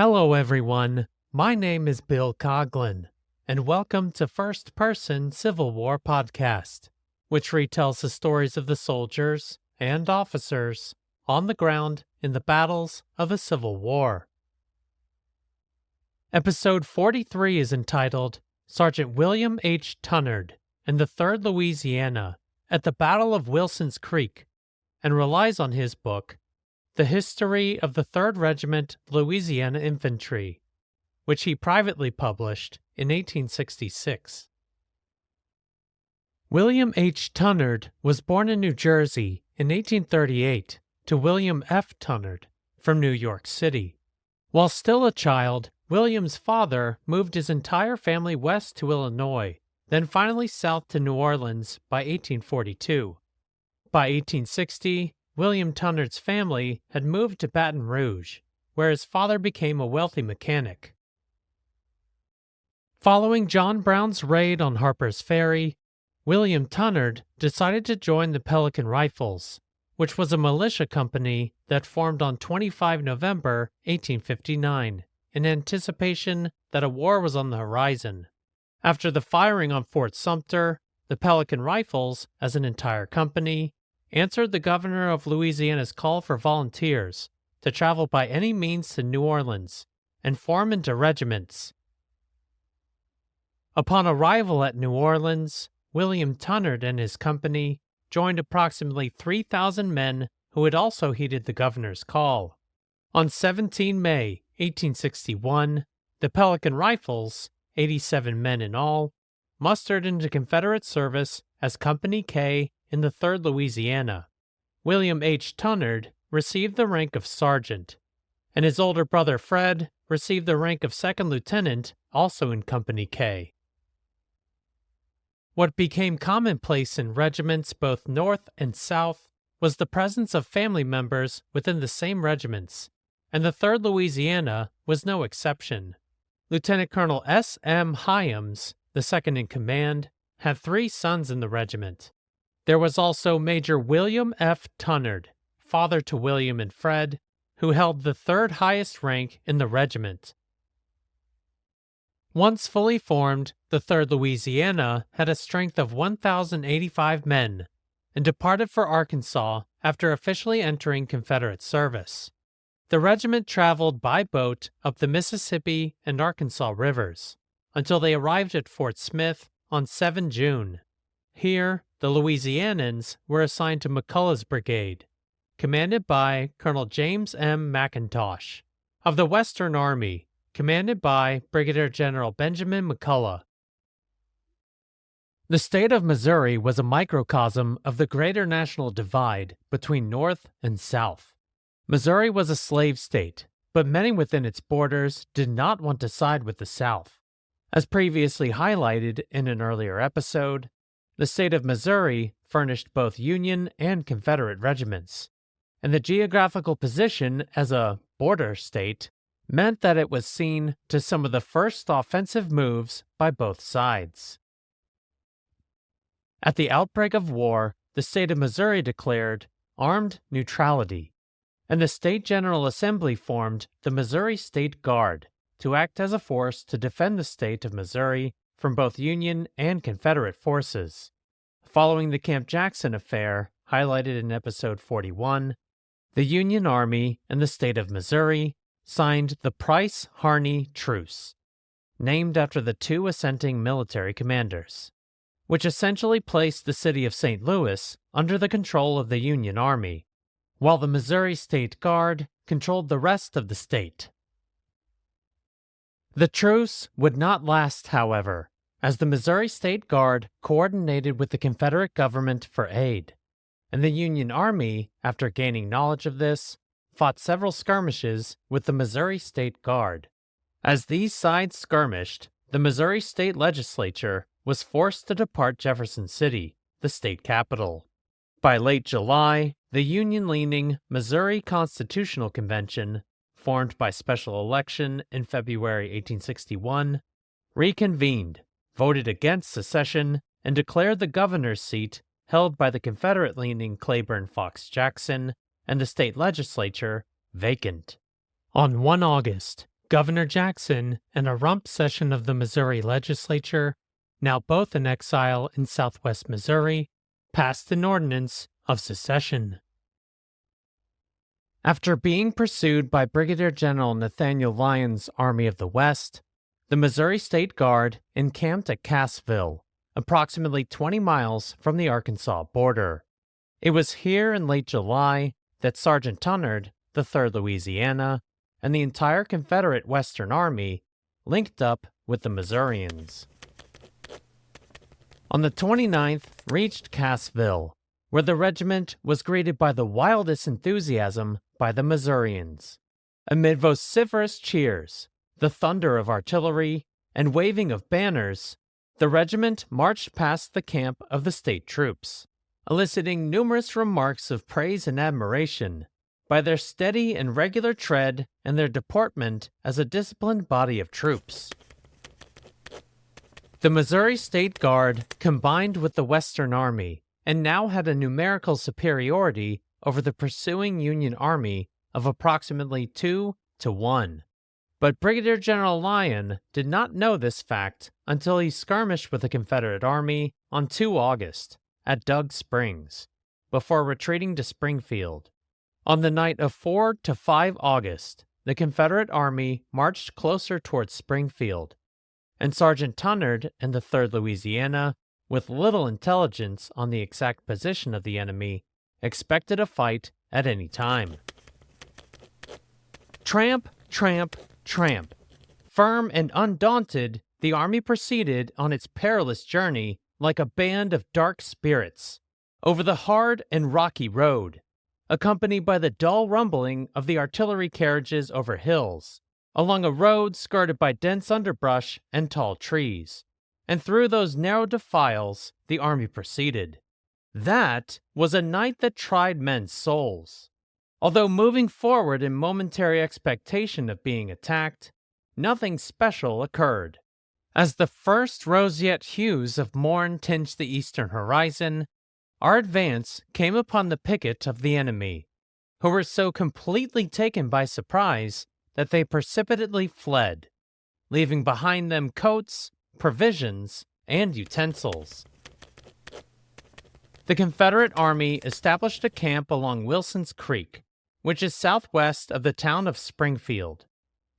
Hello, everyone. My name is Bill Coughlin, and welcome to First Person Civil War Podcast, which retells the stories of the soldiers and officers on the ground in the battles of the Civil War. Episode 43 is entitled Sergeant William H. Tunnard and the 3rd Louisiana at the Battle of Wilson's Creek, and relies on his book, The History of the 3rd Regiment Louisiana Infantry, which he privately published in 1866. William H. Tunnard was born in New Jersey in 1838 to William F. Tunnard from New York City. While still a child, William's father moved his entire family west to Illinois, then finally south to New Orleans by 1842. By 1860, William Tunnard's family had moved to Baton Rouge, where his father became a wealthy mechanic. Following John Brown's raid on Harper's Ferry, William Tunnard decided to join the Pelican Rifles, which was a militia company that formed on 25 November 1859 in anticipation that a war was on the horizon. After the firing on Fort Sumter, the Pelican Rifles, as an entire company, answered the governor of Louisiana's call for volunteers to travel by any means to New Orleans and form into regiments. Upon arrival at New Orleans, William Tunnard and his company joined approximately 3,000 men who had also heeded the governor's call. On 17 May 1861, the Pelican Rifles, 87 men in all, mustered into Confederate service as Company K in the 3rd Louisiana. William H. Tunnard received the rank of sergeant, and his older brother Fred received the rank of second lieutenant, also in Company K. What became commonplace in regiments both north and south was the presence of family members within the same regiments, and the 3rd Louisiana was no exception. Lieutenant Colonel S. M. Hyams, the second in command, had 3 sons in the regiment. There was also Major William F. Tunnard, father to William and Fred, who held the 3rd highest rank in the regiment. Once fully formed, the 3rd Louisiana had a strength of 1,085 men and departed for Arkansas after officially entering Confederate service. The regiment traveled by boat up the Mississippi and Arkansas rivers until they arrived at Fort Smith on 7 June. Here, the Louisianans were assigned to McCullough's brigade, commanded by Colonel James M. McIntosh, of the Western Army, commanded by Brigadier General Benjamin McCullough. The state of Missouri was a microcosm of the greater national divide between North and South. Missouri was a slave state, but many within its borders did not want to side with the South. As previously highlighted in an earlier episode, the state of Missouri furnished both Union and Confederate regiments, and the geographical position as a border state meant that it was seen to some of the first offensive moves by both sides. At the outbreak of war, the state of Missouri declared armed neutrality, and the State General Assembly formed the Missouri State Guard to act as a force to defend the state of Missouri from both Union and Confederate forces. Following the Camp Jackson affair, highlighted in Episode 41, the Union Army and the state of Missouri signed the Price-Harney Truce, named after the 2 assenting military commanders, which essentially placed the city of St. Louis under the control of the Union Army, while the Missouri State Guard controlled the rest of the state. The truce would not last, however, as the Missouri State Guard coordinated with the Confederate government for aid, and the Union Army, after gaining knowledge of this, fought several skirmishes with the Missouri State Guard. As these sides skirmished, the Missouri State Legislature was forced to depart Jefferson City, the state capital. By late July, the Union-leaning Missouri Constitutional Convention, formed by special election in February 1861, reconvened, voted against secession, and declared the governor's seat held by the Confederate-leaning Claiborne Fox Jackson and the state legislature vacant. On 1 August, Governor Jackson and a rump session of the Missouri legislature, now both in exile in southwest Missouri, passed an ordinance of secession. After being pursued by Brigadier General Nathaniel Lyon's Army of the West, the Missouri State Guard encamped at Cassville, approximately 20 miles from the Arkansas border. It was here in late July that Sergeant Tunnard, the 3rd Louisiana, and the entire Confederate Western Army linked up with the Missourians. On the 29th, reached Cassville, where the regiment was greeted by the wildest enthusiasm by the Missourians. Amid vociferous cheers, the thunder of artillery, and waving of banners, the regiment marched past the camp of the state troops, eliciting numerous remarks of praise and admiration by their steady and regular tread and their deportment as a disciplined body of troops. The Missouri State Guard combined with the Western Army and now had a numerical superiority over the pursuing Union Army of approximately 2 to 1. But Brigadier General Lyon did not know this fact until he skirmished with the Confederate Army on 2 August at Doug Springs, before retreating to Springfield. On the night of 4 to 5 August, the Confederate Army marched closer towards Springfield, and Sergeant Tunnard and the 3rd Louisiana, with little intelligence on the exact position of the enemy, expected a fight at any time. Tramp, tramp, tramp. Firm and undaunted, the army proceeded on its perilous journey like a band of dark spirits, over the hard and rocky road, accompanied by the dull rumbling of the artillery carriages over hills, along a road skirted by dense underbrush and tall trees, and through those narrow defiles the army proceeded. That was a night that tried men's souls. Although moving forward in momentary expectation of being attacked, nothing special occurred. As the first roseate hues of morn tinged the eastern horizon, our advance came upon the picket of the enemy, who were so completely taken by surprise that they precipitately fled, leaving behind them coats, provisions, and utensils. The Confederate Army established a camp along Wilson's Creek, which is southwest of the town of Springfield.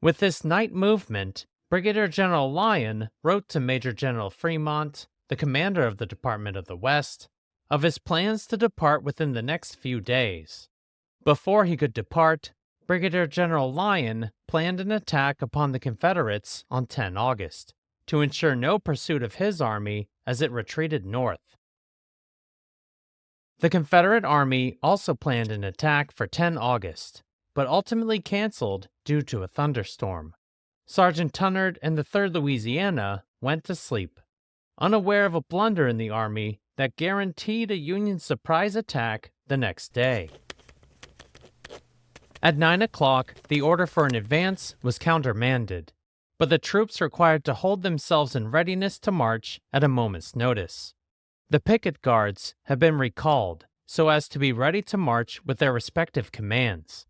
With this night movement, Brigadier General Lyon wrote to Major General Fremont, the commander of the Department of the West, of his plans to depart within the next few days. Before he could depart, Brigadier General Lyon planned an attack upon the Confederates on 10 August, to ensure no pursuit of his army as it retreated north. The Confederate Army also planned an attack for 10 August, but ultimately canceled due to a thunderstorm. Sergeant Tunnard and the 3rd Louisiana went to sleep, unaware of a blunder in the army that guaranteed a Union surprise attack the next day. At 9 o'clock, the order for an advance was countermanded, but the troops required to hold themselves in readiness to march at a moment's notice. The picket guards had been recalled so as to be ready to march with their respective commands,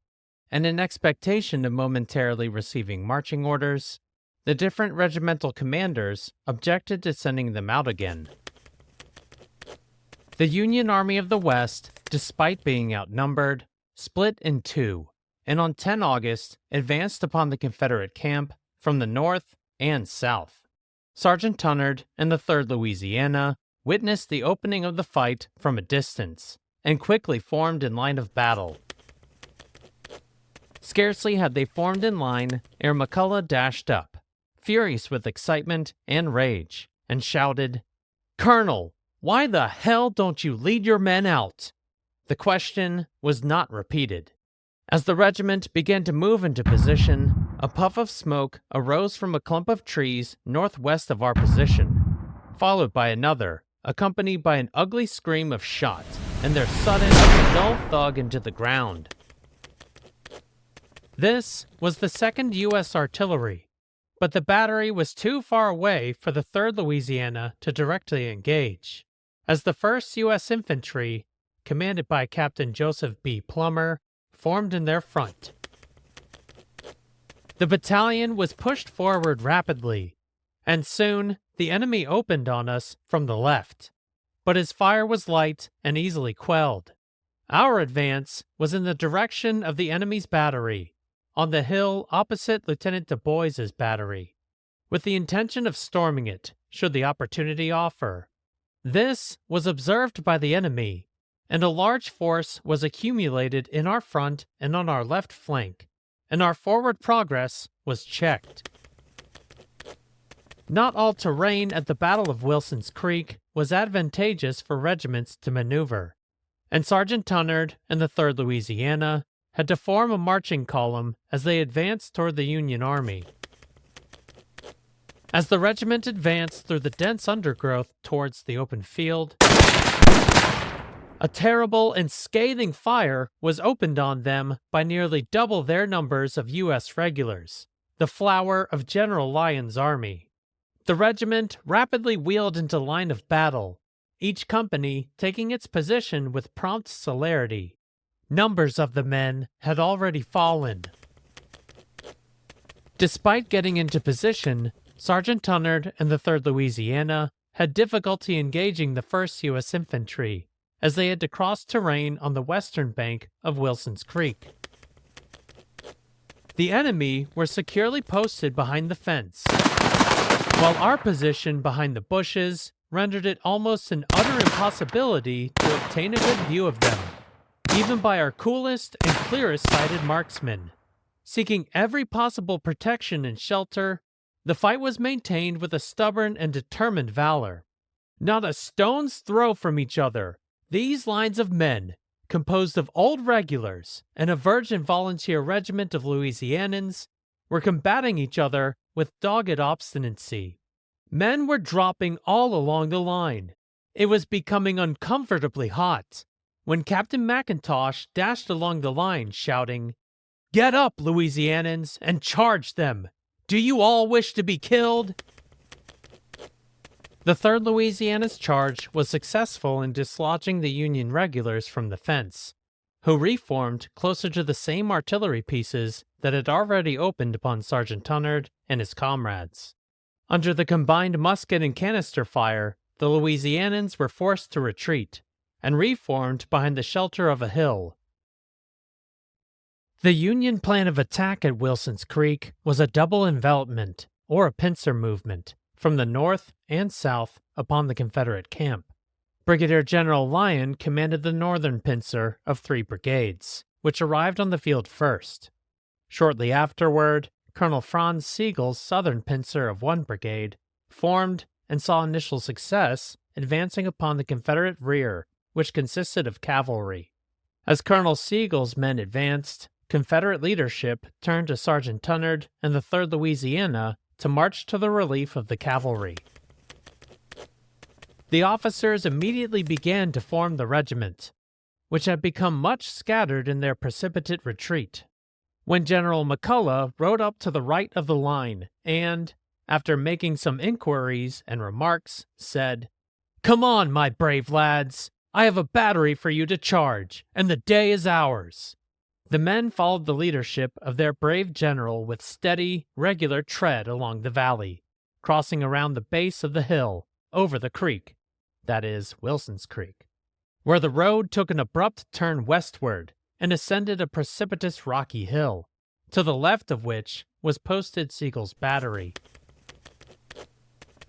and in expectation of momentarily receiving marching orders, the different regimental commanders objected to sending them out again. The Union Army of the West, despite being outnumbered, split in two, and on 10 August advanced upon the Confederate camp from the north and south. Sergeant Tunnard and the 3rd Louisiana witnessed the opening of the fight from a distance, and quickly formed in line of battle. Scarcely had they formed in line ere McCulloch dashed up, furious with excitement and rage, and shouted, "Colonel, why the hell don't you lead your men out?" The question was not repeated. As the regiment began to move into position, a puff of smoke arose from a clump of trees northwest of our position, followed by another, accompanied by an ugly scream of shot, and their sudden, dull thug into the ground. This was the 2nd U.S. Artillery, but the battery was too far away for the 3rd Louisiana to directly engage, as the 1st U.S. Infantry, commanded by Captain Joseph B. Plummer, formed in their front. The battalion was pushed forward rapidly, and soon the enemy opened on us from the left. But his fire was light and easily quelled. Our advance was in the direction of the enemy's battery, on the hill opposite Lieutenant Du Bois's battery, with the intention of storming it should the opportunity offer. This was observed by the enemy, and a large force was accumulated in our front and on our left flank, and our forward progress was checked. Not all terrain at the Battle of Wilson's Creek was advantageous for regiments to maneuver, and Sergeant Tunnard and the 3rd Louisiana had to form a marching column as they advanced toward the Union Army. As the regiment advanced through the dense undergrowth towards the open field, a terrible and scathing fire was opened on them by nearly double their numbers of U.S. regulars, the flower of General Lyon's army. The regiment rapidly wheeled into line of battle, each company taking its position with prompt celerity. Numbers of the men had already fallen. Despite getting into position, Sergeant Tunnard and the 3rd Louisiana had difficulty engaging the 1st U.S. Infantry, as they had to cross terrain on the western bank of Wilson's Creek. The enemy were securely posted behind the fence, while our position behind the bushes rendered it almost an utter impossibility to obtain a good view of them, even by our coolest and clearest-sighted marksmen. Seeking every possible protection and shelter, the fight was maintained with a stubborn and determined valor. Not a stone's throw from each other, these lines of men, composed of old regulars and a virgin volunteer regiment of Louisianans, were combating each other with dogged obstinacy. Men were dropping all along the line. It was becoming uncomfortably hot, when Captain McIntosh dashed along the line shouting, "Get up, Louisianans, and charge them! Do you all wish to be killed?" The 3rd Louisiana's charge was successful in dislodging the Union regulars from the fence, who reformed closer to the same artillery pieces that had already opened upon Sergeant Tunnard and his comrades. Under the combined musket and canister fire, the Louisianans were forced to retreat, and reformed behind the shelter of a hill. The Union plan of attack at Wilson's Creek was a double envelopment, or a pincer movement, from the north and south upon the Confederate camp. Brigadier General Lyon commanded the northern pincer of 3 brigades, which arrived on the field first. Shortly afterward, Colonel Franz Sigel's southern pincer of 1 brigade formed and saw initial success advancing upon the Confederate rear, which consisted of cavalry. As Colonel Sigel's men advanced, Confederate leadership turned to Sergeant Tunnard and the 3rd Louisiana to march to the relief of the cavalry. The officers immediately began to form the regiment, which had become much scattered in their precipitate retreat, when General McCulloch rode up to the right of the line and, after making some inquiries and remarks, said, "Come on, my brave lads! I have a battery for you to charge, and the day is ours." The men followed the leadership of their brave general with steady, regular tread along the valley, crossing around the base of the hill, over the creek, that is, Wilson's Creek, where the road took an abrupt turn westward and ascended a precipitous rocky hill, to the left of which was posted Sigel's battery.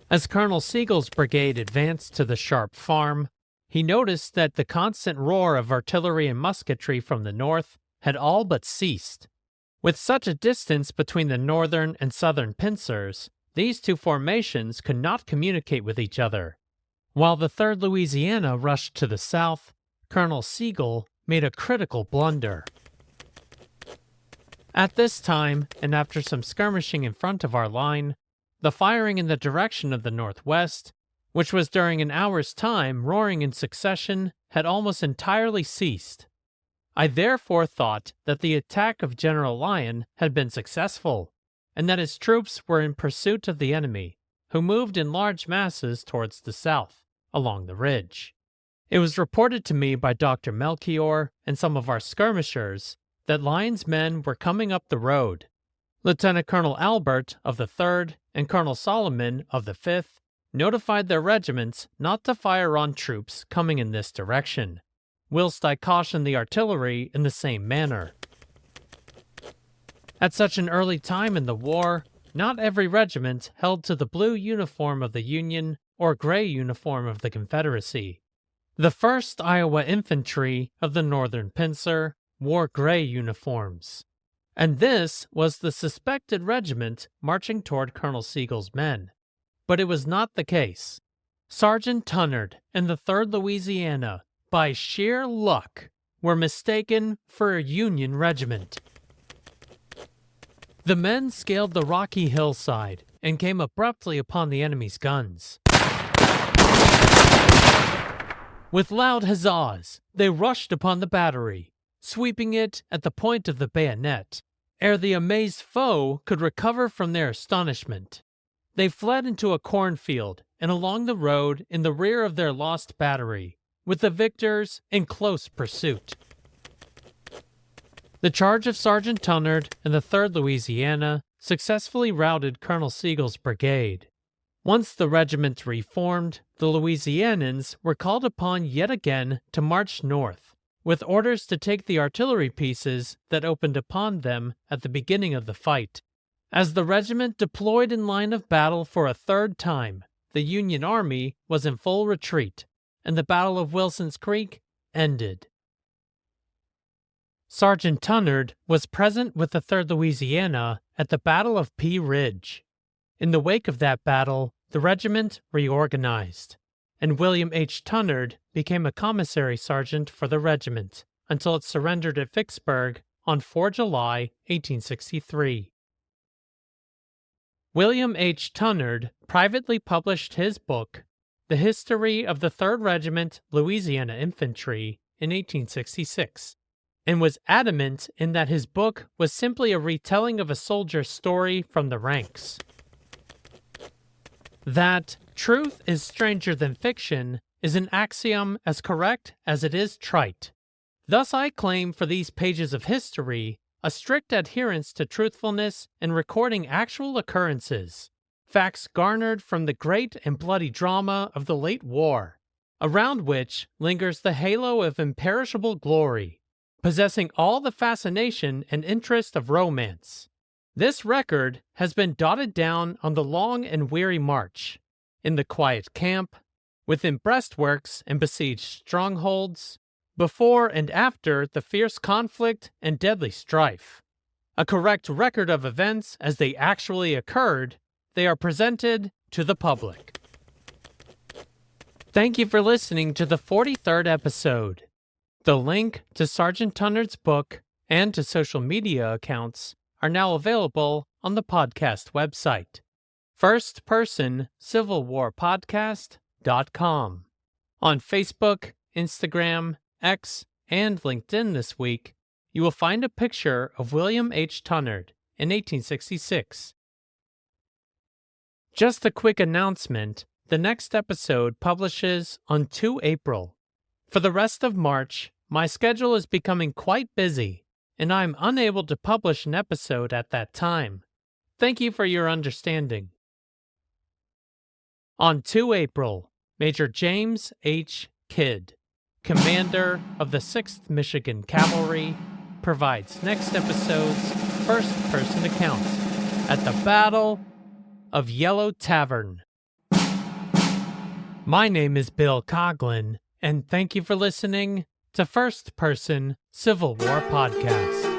As Colonel Sigel's brigade advanced to the Sharp Farm, he noticed that the constant roar of artillery and musketry from the north had all but ceased. With such a distance between the northern and southern pincers, these two formations could not communicate with each other. While the 3rd Louisiana rushed to the south, Colonel Sigel made a critical blunder. At this time, and after some skirmishing in front of our line, the firing in the direction of the northwest, which was during an hour's time roaring in succession, had almost entirely ceased. I therefore thought that the attack of General Lyon had been successful, and that his troops were in pursuit of the enemy, who moved in large masses towards the south, along the ridge. It was reported to me by Dr. Melchior and some of our skirmishers that Lyon's men were coming up the road. Lieutenant Colonel Albert of the 3rd and Colonel Solomon of the 5th notified their regiments not to fire on troops coming in this direction, whilst I cautioned the artillery in the same manner. At such an early time in the war, not every regiment held to the blue uniform of the Union or gray uniform of the Confederacy. The 1st Iowa Infantry of the Northern Pincer wore gray uniforms, and this was the suspected regiment marching toward Colonel Sigel's men. But it was not the case. Sergeant Tunnard and the 3rd Louisiana, by sheer luck, were mistaken for a Union regiment. The men scaled the rocky hillside and came abruptly upon the enemy's guns. With loud huzzas, they rushed upon the battery, sweeping it at the point of the bayonet, ere the amazed foe could recover from their astonishment. They fled into a cornfield and along the road in the rear of their lost battery, with the victors in close pursuit. The charge of Sergeant Tunnard and the 3rd Louisiana successfully routed Colonel Sigel's brigade. Once the regiment reformed, the Louisianans were called upon yet again to march north, with orders to take the artillery pieces that opened upon them at the beginning of the fight. As the regiment deployed in line of battle for a 3rd time, the Union Army was in full retreat, and the Battle of Wilson's Creek ended. Sergeant Tunnard was present with the 3rd Louisiana at the Battle of Pea Ridge. In the wake of that battle, the regiment reorganized, and William H. Tunnard became a commissary sergeant for the regiment until it surrendered at Vicksburg on 4 July 1863. William H. Tunnard privately published his book, The History of the 3rd Regiment Louisiana Infantry, in 1866. And was adamant in that his book was simply a retelling of a soldier's story from the ranks. That truth is stranger than fiction is an axiom as correct as it is trite. Thus I claim for these pages of history a strict adherence to truthfulness in recording actual occurrences, facts garnered from the great and bloody drama of the late war, around which lingers the halo of imperishable glory, possessing all the fascination and interest of romance. This record has been dotted down on the long and weary march, in the quiet camp, within breastworks and besieged strongholds, before and after the fierce conflict and deadly strife. A correct record of events as they actually occurred, they are presented to the public. Thank you for listening to the 43rd episode. The link to Sergeant Tunnard's book and to social media accounts are now available on the podcast website, firstpersoncivilwarpodcast.com. On Facebook, Instagram, X, and LinkedIn this week, you will find a picture of William H. Tunnard in 1866. Just a quick announcement, the next episode publishes on 2 April. For the rest of March, my schedule is becoming quite busy, and I am unable to publish an episode at that time. Thank you for your understanding. On 2 April, Major James H. Kidd, commander of the 6th Michigan Cavalry, provides next episode's first-person account at the Battle of Yellow Tavern. My name is Bill Coughlin, and thank you for listening to First Person Civil War Podcast.